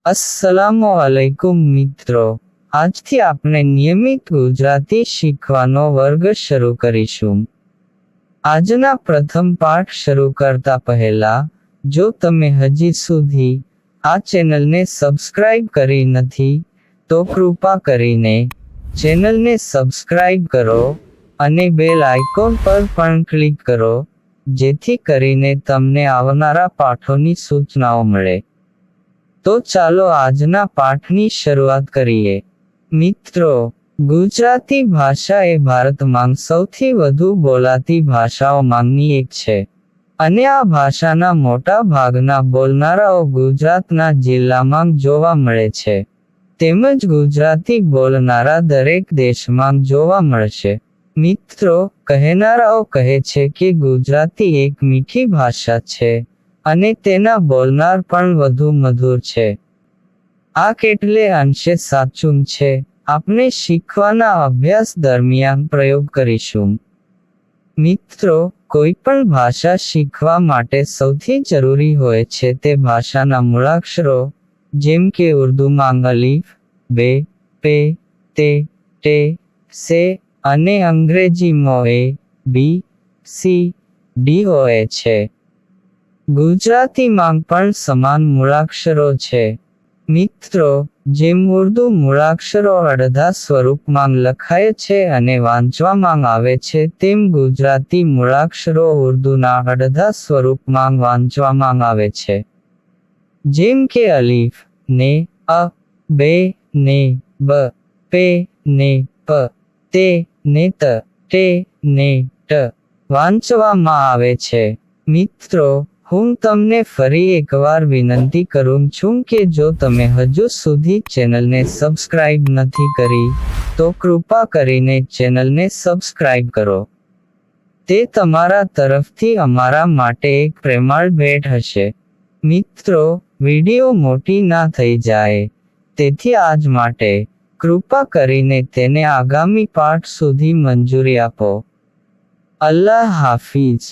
અસ્સલામુઅલૈકુમ મિત્રો, આજથી આપણે નિયમિત ગુજરાતી શીખવાનો વર્ગ શરૂ કરીશું. આજના પ્રથમ પાઠ શરૂ કરતા પહેલા, જો તમે હજી સુધી આ ચેનલને સબસ્ક્રાઇબ કરી નથી, તો કૃપા કરીને ચેનલને સબસ્ક્રાઇબ કરો અને બેલ આઇકોન પર પણ ક્લિક કરો, જેથી કરીને તમને આવનારા પાઠોની સૂચનાઓ મળે. તો ચાલો આજના પાઠની શરૂઆત કરીએ. મિત્રો, ગુજરાતી ભાષા એ ભારતમાં સૌથી વધુ બોલાતી ભાષાઓમાંની એક છે અને આ ભાષાના મોટા ભાગના બોલનારાઓ ગુજરાતના જિલ્લામાં જોવા મળે છે. તેમજ ગુજરાતી બોલનારા દરેક દેશમાં જોવા મળશે. મિત્રો, કહેનારાઓ કહે છે કે ગુજરાતી એક મીઠી ભાષા છે અને તેના બોલનાર પણ વધુ મધુર છે. આ કેટલે અંશે સાચું છે, આપણે શીખવાના અભ્યાસ દરમિયાન પ્રયોગ કરીશું. મિત્રો, કોઈ પણ ભાષા શીખવા માટે સૌથી જરૂરી હોય છે તે ભાષાના મૂળાક્ષરો, જેમ કે ઉર્દૂમાં અલીફ, બે, પે, તે, ટે, સે અને અંગ્રેજીમાં એ, બી, સી, ડી હોય છે. ગુજરાતીમાં પણ સમાન મૂળાક્ષરો છે. મિત્રો, જેમ ઉર્દૂ મૂળાક્ષરો અડધા સ્વરૂપમાં લખાય છે અને વાંચવામાં આવે છે, તેમ ગુજરાતી મૂળાક્ષરો ઉર્દૂના અડધા સ્વરૂપમાં વાંચવામાં આવે છે. જેમ કે અલીફ, ને, અ, બે, ને, બ, પે, ને, પ, તે, ને, ત, ટે, ને, ટ વાંચવામાં આવે છે. મિત્રો, હું તમને ફરી એકવાર વિનંતી કરું છું કે જો તમે હજુ સુધી ચેનલને સબસ્ક્રાઇબ નથી કરી, તો કૃપા કરીને ચેનલને સબસ્ક્રાઇબ કરો. તે તમારા તરફથી અમારા માટે એક પ્રેમાળ ભેટ હશે. મિત્રો, વિડિયો મોટી ના થઈ જાય, તેથી આજ માટે કૃપા કરીને તેને આગામી પાઠ સુધી મંજૂરી આપો. અલ્લાહ હાફિઝ.